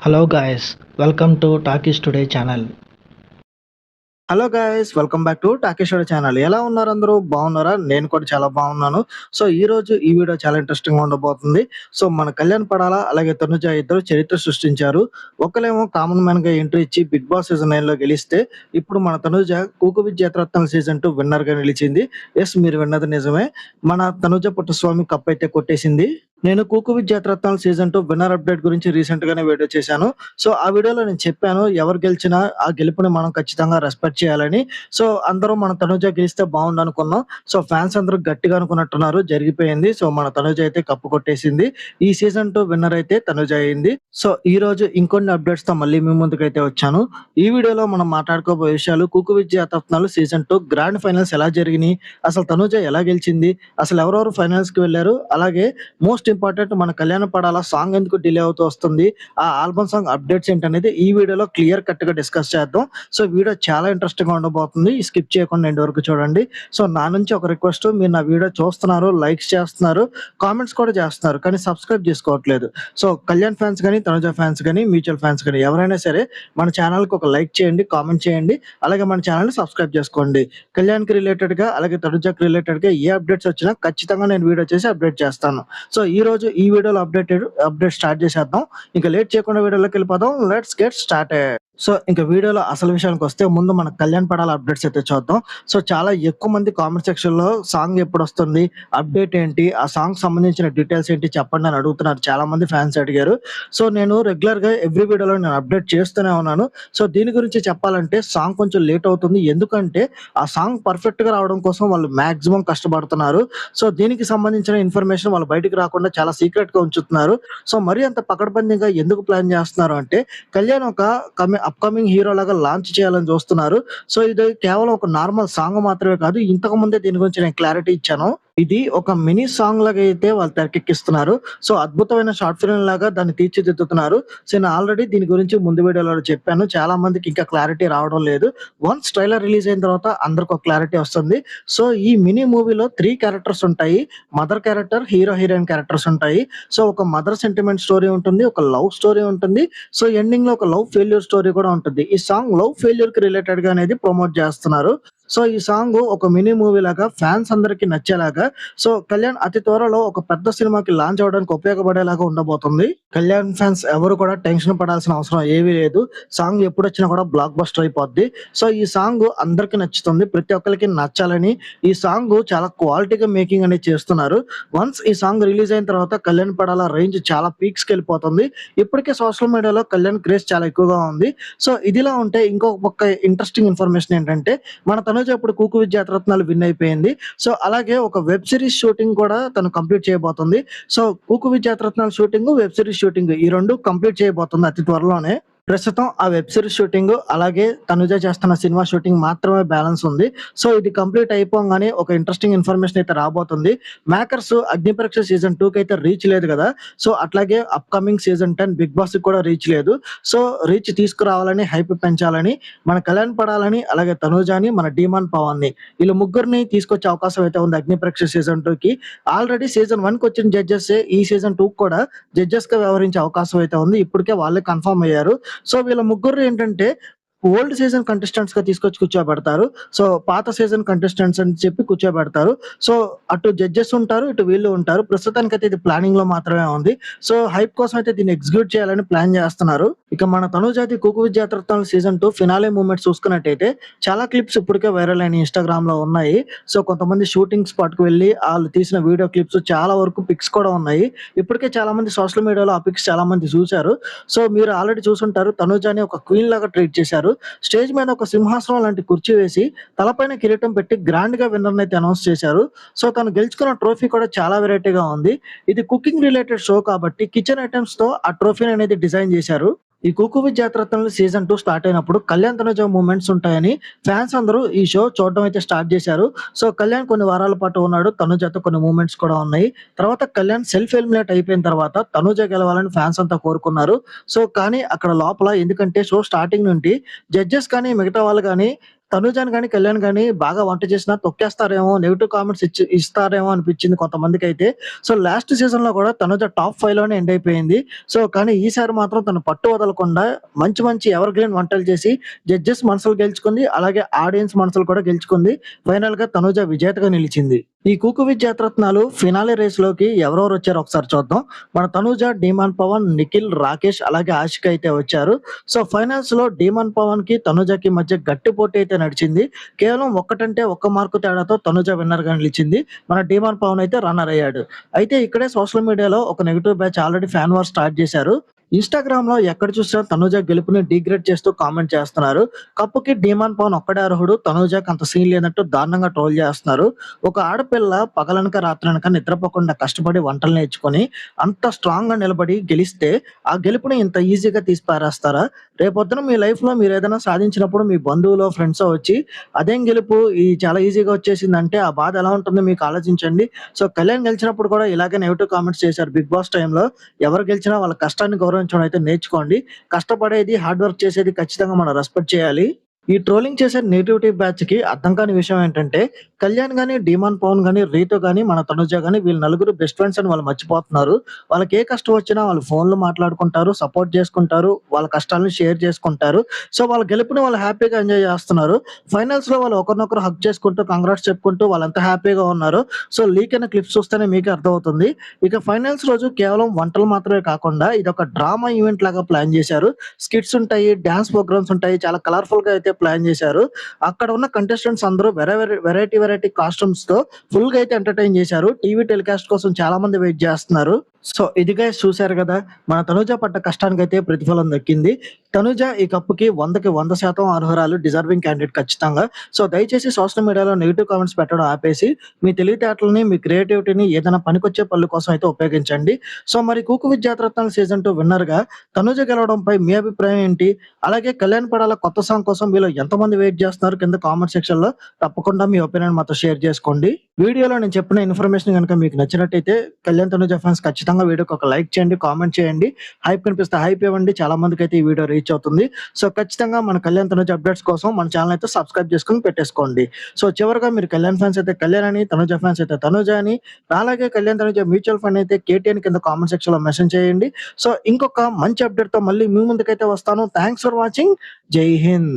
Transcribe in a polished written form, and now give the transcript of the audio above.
Hello guys, welcome to Talkies Today channel. Hello guys welcome back to Takeshwara channel. ఎలా ఉన్నారు అందరూ? బాగున్నారా? నేను కూడా చాలా బాగున్నాను. సో ఈ రోజు ఈ వీడియో చాలా ఇంట్రెస్టింగ్ గా ఉండబోతుంది. సో మన కళ్యాణ్ పడాల అలాగే తనుజ ఇద్దరు చరిత్ర సృష్టించారు. ఒకలేమో కామన్ మ్యాన్ గా ఎంట్రీ ఇచ్చి బిగ్ బాస్ సీజన్ 9 లో గెలిస్తే, ఇప్పుడు మన తనుజ కూకు విద్యారత్నాలు సీజన్ 2 విన్నర్ గా నిలిచింది. ఎస్, మీరు విన్నది నిజమే. మన తనుజ పుట్టస్వామి కప్ అయితే కొట్టేసింది. నేను కూకు విద్యారత్నాలు సీజన్ 2 విన్నర్ అప్డేట్ గురించి రీసెంట్ గానే వీడియో చేశాను. సో ఆ వీడియోలో నేను చెప్పాను, ఎవరు గెలిచినా ఆ గెలుపుని మనం ఖచ్చితంగా రెస్పెక్ట్ చేయాలని. సో అందరూ మన తనుజ గెలిస్తే బాగుండు అనుకున్నాం. సో ఫ్యాన్స్ అందరూ గట్టిగా అనుకున్నట్టున్నారు, జరిగిపోయింది. సో మన తనుజ అయితే కప్పు కొట్టేసింది. ఈ సీజన్ 2 విన్నర్ అయితే తనుజ అయింది. సో ఈ రోజు ఇంకొన్ని అప్డేట్స్ తో మళ్ళీ మీ ముందుకైతే వచ్చాను. ఈ వీడియోలో మనం మాట్లాడుకోబోయే విషయాలు: కూకు విద్యారత్నాలు సీజన్ 2 గ్రాండ్ ఫైనల్స్ ఎలా జరిగినాయి, అసలు తనుజ ఎలా గెలిచింది, అసలు ఎవరెవరు ఫైనల్స్ కి వెళ్ళారు, అలాగే మోస్ట్ ఇంపార్టెంట్ మన కళ్యాణ పడాల సాంగ్ ఎందుకు డిలే అవుతూ వస్తుంది, ఆ ఆల్బమ్ సాంగ్ అప్డేట్స్ ఏంటనేది ఈ వీడియోలో క్లియర్ కట్ గా డిస్కస్ చేద్దాం. సో వీడియో చాలా ఇంట్రెస్టింగ్ గా ఉండబోతుంది. స్కిప్ చేయకుండా ఎండ్ వరకు చూడండి. సో నా నుంచి ఒక రిక్వెస్ట్: మీరు నా వీడియో చూస్తున్నారు, లైక్స్ చేస్తున్నారు, కామెంట్స్ కూడా చేస్తున్నారు, కానీ సబ్స్క్రైబ్ చేసుకోవట్లేదు. సో కళ్యాణ్ ఫ్యాన్స్ కానీ తనుజ ఫ్యాన్స్ కానీ మ్యూచువల్ ఫ్యాన్స్ కానీ ఎవరైనా సరే మన ఛానల్ కి ఒక లైక్ చేయండి, కామెంట్ చేయండి, అలాగే మన ఛానల్ ని సబ్స్క్రైబ్ చేసుకోండి. కళ్యాణ్ కి రిలేటెడ్ గా అలాగే తనుజకి రిలేటెడ్ గా ఏ అప్డేట్స్ వచ్చినా ఖచ్చితంగా నేను వీడియో చేసి అప్డేట్ చేస్తాను. సో ఈ రోజు ఈ వీడియోలో అప్డేట్ స్టార్ట్ చేసేద్దాం. ఇంకా లేట్ చేయకుండా వీడియోలోకి వెళ్ళిపోదాం. Let's get started. సో ఇంకా వీడియోలో అసలు విషయానికి వస్తే, ముందు మన కళ్యాణ్ పడాల అప్డేట్స్ అయితే చూద్దాం. సో చాలా ఎక్కువ మంది కామెంట్ సెక్షన్ లో సాంగ్ ఎప్పుడు వస్తుంది, అప్డేట్ ఏంటి, ఆ సాంగ్ సంబంధించిన డీటెయిల్స్ ఏంటి చెప్పండి అని అడుగుతున్నారు. చాలా మంది ఫ్యాన్స్ అడిగారు. సో నేను రెగ్యులర్ గా ఎవ్రీ వీడియోలో నేను అప్డేట్ చేస్తూనే ఉన్నాను. సో దీని గురించి చెప్పాలంటే సాంగ్ కొంచెం లేట్ అవుతుంది, ఎందుకంటే ఆ సాంగ్ పర్ఫెక్ట్ గా రావడం కోసం వాళ్ళు మాక్సిమం కష్టపడుతున్నారు. సో దీనికి సంబంధించిన ఇన్ఫర్మేషన్ వాళ్ళు బయటికి రాకుండా చాలా సీక్రెట్ గా ఉంచుతున్నారు. సో మరీ అంత పకడ్బందీగా ఎందుకు ప్లాన్ చేస్తున్నారు అంటే, కళ్యాణ్ ఒక అప్కమింగ్ హీరో లాగా లాంచ్ చేయాలని చూస్తున్నారు. సో ఇది కేవలం ఒక నార్మల్ సాంగ్ మాత్రమే కాదు, ఇంతకు ముందే దీని గురించి నేను క్లారిటీ ఇచ్చాను. ఇది ఒక మినీ సాంగ్ లాగా అయితే వాళ్ళు తెరకెక్కిస్తున్నారు. సో అద్భుతమైన షార్ట్ ఫిల్మ్ లాగా దాన్ని తీర్చిదిద్దుతున్నారు. సో నేను ఆల్రెడీ దీని గురించి ముందు వీడియోలో చెప్పాను, చాలా మందికి ఇంకా క్లారిటీ రావడం లేదు. వన్స్ ట్రైలర్ రిలీజ్ అయిన తర్వాత అందరికి ఒక క్లారిటీ వస్తుంది. సో ఈ మినీ మూవీలో 3 క్యారెక్టర్స్ ఉంటాయి. Mother character, hero heroine characters ఉంటాయి. సో ఒక మదర్ సెంటిమెంట్ స్టోరీ ఉంటుంది, ఒక లవ్ స్టోరీ ఉంటుంది. సో ఎండింగ్ లో ఒక లవ్ ఫెయిల్యూర్ స్టోరీ కూడా ఉంటుంది. ఈ సాంగ్ లవ్ ఫెయిల్యూర్ కి రిలేటెడ్ గా అనేది ప్రమోట్ చేస్తున్నారు. సో ఈ సాంగ్ ఒక మినీ మూవీ లాగా ఫ్యాన్స్ అందరికి నచ్చేలాగా, సో కళ్యాణ్ అతి త్వరలో ఒక పెద్ద సినిమాకి లాంచ్ అవడానికి ఉపయోగపడేలాగా ఉండబోతుంది. కళ్యాణ్ ఫ్యాన్స్ ఎవరు కూడా టెన్షన్ పడాల్సిన అవసరం ఏమీ లేదు. సాంగ్ ఎప్పుడు వచ్చినా కూడా బ్లాక్ బస్టర్ అయిపోద్ది. సో ఈ సాంగ్ అందరికి నచ్చుతుంది, ప్రతి ఒక్కరికి నచ్చాలని ఈ సాంగ్ చాలా క్వాలిటీగా మేకింగ్ అనేది చేస్తున్నారు. వన్స్ ఈ సాంగ్ రిలీజ్ అయిన తర్వాత కళ్యాణ్ పడాల రేంజ్ చాలా పీక్స్ కి వెళ్ళిపోతుంది. ఇప్పటికే సోషల్ మీడియాలో కళ్యాణ్ క్రేజ్ చాలా ఎక్కువగా ఉంది. సో ఇదిలా ఉంటే ఇంకొక పక్క ఇంట్రెస్టింగ్ ఇన్ఫర్మేషన్ ఏంటంటే, మన తనుజ ఇప్పుడు కూకు విద్యారత్నాలు విన్ అయిపోయింది. సో అలాగే ఒక వెబ్ సిరీస్ షూటింగ్ కూడా తను కంప్లీట్ చేయబోతుంది. సో కూకు విద్యారత్నాలు షూటింగ్, వెబ్ సిరీస్ షూటింగ్ ఈ రెండు కంప్లీట్ చేయబోతుంది అతి త్వరలోనే. ప్రస్తుతం ఆ వెబ్ సిరీస్ షూటింగ్ అలాగే తనుజ చేస్తున్న సినిమా షూటింగ్ మాత్రమే బ్యాలెన్స్ ఉంది. సో ఇది కంప్లీట్ అయిపోగానే ఒక ఇంట్రెస్టింగ్ ఇన్ఫర్మేషన్ అయితే రాబోతుంది. మేకర్స్ అగ్ని పరీక్ష సీజన్ 2 కి అయితే రీచ్ లేదు కదా. సో అట్లాగే అప్కమింగ్ సీజన్ 10 బిగ్ బాస్ కి కూడా రీచ్ లేదు. సో రీచ్ తీసుకురావాలని, హైప్ పెంచాలని మన కళ్యాణ్ పడాలని అలాగే తనుజాని మన డీమాన్ పవన్ ని, వీళ్ళు ముగ్గురిని తీసుకొచ్చే అవకాశం అయితే ఉంది అగ్ని పరీక్ష సీజన్ 2 కి. ఆల్రెడీ సీజన్ 1 కి వచ్చిన జడ్జెస్ ఈ సీజన్ 2 కూడా జడ్జెస్ గా వ్యవహరించే అవకాశం అయితే ఉంది. ఇప్పటికే వాళ్ళే కన్ఫర్మ్ అయ్యారు. సో వీళ్ళ ముగ్గురు ఏంటంటే ఓల్డ్ సీజన్ కంటెస్టెంట్స్ గా తీసుకొచ్చి కూర్చోబెడతారు. సో పాత సీజన్ కంటెస్టెంట్స్ అని చెప్పి కూర్చోబెడతారు. సో అటు జడ్జెస్ ఉంటారు, ఇటు వీళ్ళు ఉంటారు. ప్రస్తుతానికి అయితే ఇది ప్లానింగ్ లో మాత్రమే ఉంది. సో హైప్ కోసం అయితే దీన్ని ఎగ్జిక్యూట్ చేయాలని ప్లాన్ చేస్తున్నారు. ఇక మన తనుజాతి కూకు విద్యారత్నాలు సీజన్ 2 ఫినాలే మూమెంట్స్ చూసుకున్నట్టయితే చాలా క్లిప్స్ ఇప్పటికే వైరల్ అయిన ఇన్స్టాగ్రామ్ లో ఉన్నాయి. సో కొంతమంది షూటింగ్ స్పాట్ కు వెళ్ళి వాళ్ళు తీసిన వీడియో క్లిప్స్, చాలా వరకు పిక్స్ కూడా ఉన్నాయి. ఇప్పటికే చాలా మంది సోషల్ మీడియాలో ఆ పిక్స్ చాలా మంది చూశారు. సో మీరు ఆల్రెడీ చూసుంటారు, తనుజాని ఒక క్వీన్ లాగా ట్రీట్ చేశారు. స్టేజ్ మీద ఒక సింహాసనం లాంటి కుర్చీ వేసి తలపైన కిరీటం పెట్టి గ్రాండ్ గా విన్నర్ అయితే అనౌన్స్ చేశారు. సో తను గెలుచుకున్న ట్రోఫీ కూడా చాలా వెరైటీగా ఉంది. ఇది కుకింగ్ రిలేటెడ్ షో కాబట్టి కిచెన్ ఐటమ్స్ తో ఆ ట్రోఫీని అనేది డిజైన్ చేశారు. ఈ కూకు విద్యారత్నాలు సీజన్ 2 స్టార్ట్ అయినప్పుడు కళ్యాణ్ తనుజ మూమెంట్స్ ఉంటాయని ఫ్యాన్స్ అందరూ ఈ షో చూడడం అయితే స్టార్ట్ చేశారు. సో కళ్యాణ్ కొన్ని వారాల పాటు ఉన్నాడు, తనుజతో కొన్ని మూమెంట్స్ కూడా ఉన్నాయి. తర్వాత కళ్యాణ్ సెల్ఫ్ ఎలిమినేట్ అయిపోయిన తర్వాత తనుజ గెలవాలని ఫ్యాన్స్ అంతా కోరుకున్నారు. సో కానీ అక్కడ లోపల, ఎందుకంటే షో స్టార్టింగ్ నుండి జడ్జెస్ కానీ మిగతా వాళ్ళు కానీ తనుజాని గాని, కళ్యాణ్ గాని బాగా వంట చేసినా తొక్కేస్తారేమో, నెగెటివ్ కామెంట్స్ ఇస్తారేమో అనిపించింది కొంతమందికైతే. సో, లాస్ట్ సీజన్‌లో కూడా తనుజ టాప్ 5 లోనే ఎండ్ అయిపోయింది. సో, కానీ ఈసారి మాత్రం తను పట్టు వదలకుండా మంచి మంచి ఎవర్ గ్రీన్ వంటలు చేసి జడ్జెస్ మనసులు గెలుచుకుంది. అలాగే ఆడియన్స్ మనసులు కూడా గెలుచుకుంది. ఫైనల్‌గా తనుజ విజేతగా నిలిచింది. ఈ 'కుకు విద్యారత్నాలు' ఫినాలే రేస్‌లోకి ఎవరెవరొచ్చారో ఒకసారి చూద్దాం. మన తనూజ, డీమాన్ పవన్, నిఖిల్, రాకేష్ అలాగే ఆషిక్ అయితే వచ్చారు. సో, ఫైనల్స్‌లో డీమాన్ పవన్‌కి, తనుజకి మధ్య గట్టి పోటీ అయితే నడిచింది. కేవలం ఒక్కటంటే ఒక్క మార్కు తేడాతో తనుజ విన్నర్‌గా నిలిచింది. మన డీమాన్ పవన్ అయితే రన్నర్ అయ్యాడు. అయితే ఇక్కడే సోషల్ మీడియాలో ఒక negative batch already fan war start చేశారు. ఇన్‌స్టాగ్రామ్‌లో ఎక్కడ చూసినా తనుజ గెలుపుని డీగ్రేడ్ చేస్తూ కామెంట్ చేస్తున్నారు. కప్పుకి డీమాన్ పవన్ ఒక్కడే అర్హుడు. తనుజకి అంత సీన్ లేనట్టు దారుణంగా ట్రోల్ చేస్తున్నారు. ఒక ఆడపిల్ల పగలనక రాత్రనక నిద్రపోకుండా కష్టపడి వంటలు నేర్చుకొని అంత స్ట్రాంగ్‌గా నిలబడి గెలిస్తే ఆ గెలుపుని ఇంత ఈజీగా తీసి పారేస్తారా? రేపొద్దున మీ లైఫ్‌లో మీరేదైనా సాధించినప్పుడు మీ బంధువులో, ఫ్రెండ్సో వచ్చి అదేం గెలుపు చాలా ఈజీగా వచ్చేసిందంటే ఆ బాధ ఎలా ఉంటుందో మీకు ఆలోచించండి. సో, కళ్యాణ్ గెలిచినప్పుడు కూడా ఇలాగే నెగెటివ్ కామెంట్స్ చేశారు బిగ్ బాస్ టైమ్‌లో. ఎవరు గెలిచినా వాళ్ళ కష్టాన్ని గౌరవించడం అయితే నేర్చుకోండి. కష్టపడేది, హార్డ్ వర్క్ చేసేది ఖచ్చితంగా మనం రెస్పెక్ట్ చేయాలి. ఈ ట్రోలింగ్ చేసే నెగటివిటీ బ్యాచ్‌కి అర్థం కాని విషయం ఏంటంటే, కళ్యాణ్ గాని, డీమాన్ పవన్ గాని, రీతు గాని, మన తనుజ గాని వీళ్ళు నలుగురు బెస్ట్ ఫ్రెండ్స్ అని వాళ్ళు మర్చిపోతున్నారు. వాళ్ళకి ఏ కష్టం వచ్చినా వాళ్ళు ఫోన్‌లో మాట్లాడుకుంటారు, సపోర్ట్ చేసుకుంటారు, వాళ్ళ కష్టాలను షేర్ చేసుకుంటారు. సో, వాళ్ళ గెలుపుని వాళ్ళు హ్యాపీగా ఎంజాయ్ చేస్తున్నారు. ఫైనల్స్‌లో వాళ్ళు ఒకరినొకరు హగ్ చేసుకుంటూ, కంగ్రాట్స్ చెప్పుకుంటూ వాళ్ళెంత హ్యాపీగా ఉన్నారో. సో, లీక్ అయిన క్లిప్స్ చూస్తేనే మీకే అర్థమవుతుంది. ఇక ఫైనల్స్ రోజు కేవలం వంటలు మాత్రమే కాకుండా ఇదొక డ్రామా ఈవెంట్ లాగా ప్లాన్ చేశారు. స్కిట్స్ ఉంటాయి, డాన్స్ ప్రోగ్రామ్స్ ఉంటాయి. చాలా కలర్‌ఫుల్‌గా అయితే ప్లాన్ చేశారు. అక్కడ ఉన్న కంటెస్టెంట్స్ అందరూ వెరైటీ కాస్ట్యూమ్స్‌తో ఫుల్‌గా అయితే ఎంటర్‌టైన్ చేశారు. టీవీ టెలికాస్ట్ కోసం చాలా మంది వెయిట్ చేస్తున్నారు. సో, ఇది గైస్ చూసారు గదా! మన తనుజ పడ్డ కష్టానికైతే ప్రతిఫలం దక్కింది. తనుజ ఈ కప్‌కి 100కి 100% అర్హురాలు. డిజర్వింగ్ క్యాండిడేట్ ఖచ్చితంగా. సో, దయచేసి సోషల్ మీడియాలో నెగెటివ్ కామెంట్స్ పెట్టడం ఆపేసి మీ తెలివితేటలని, మీ క్రియేటివిటీని ఏదైనా పనికొచ్చే పనుల కోసం అయితే ఉపయోగించండి. సో, మరి 'కుకు విద్యారత్నాలు' సీజన్ 2 విన్నర్‌గా తనుజ గెలవడంపై మీ అభిప్రాయం ఏంటి? అలాగే 'కళ్యాణ్ పడాల' కొత్త సాంగ్ కోసం మీలో ఎంతమంది వెయిట్ చేస్తున్నారు? కింద కామెంట్ సెక్షన్‌లో తప్పకుండా మీ ఒపీనియన్ మాతో షేర్ చేసుకోండి. వీడియోలో నేను చెప్పిన ఇన్ఫర్మేషన్ గనుక మీకు నచ్చినట్టయితే కళ్యాణ్, తనుజ ఫ్యాన్స్ ఖచ్చితంగా వీడియోకి ఒక లైక్ చేయండి, కామెంట్ చేయండి. హైప్ కనిపిస్తే హైప్ ఇవ్వండి. చాలా మందికైతే ఈ వీడియో రీచ్ అవుతుంది. సో, ఖచ్చితంగా మన కళ్యాణ్, తనుజ అప్డేట్స్ కోసం మన ఛానెల్ అయితే సబ్స్క్రైబ్ చేసుకొని పెట్టేసుకోండి. సో, చివరగా మీరు కళ్యాణ్ ఫ్యాన్స్ అయితే కళ్యాణ్ అని, తనుజ ఫ్యాన్స్ అయితే తనుజ అని, అలాగే కళ్యాణ్, తనుజ మ్యూచువల్ ఫండ్ అయితే కేటీ అని కింద కామెంట్ సెక్షన్‌లో మెన్షన్ చేయండి. సో, ఇంకొక మంచి అప్డేట్‌తో మళ్ళీ మీ ముందుకైతే వస్తాను. Thanks for watching. జై హింద్.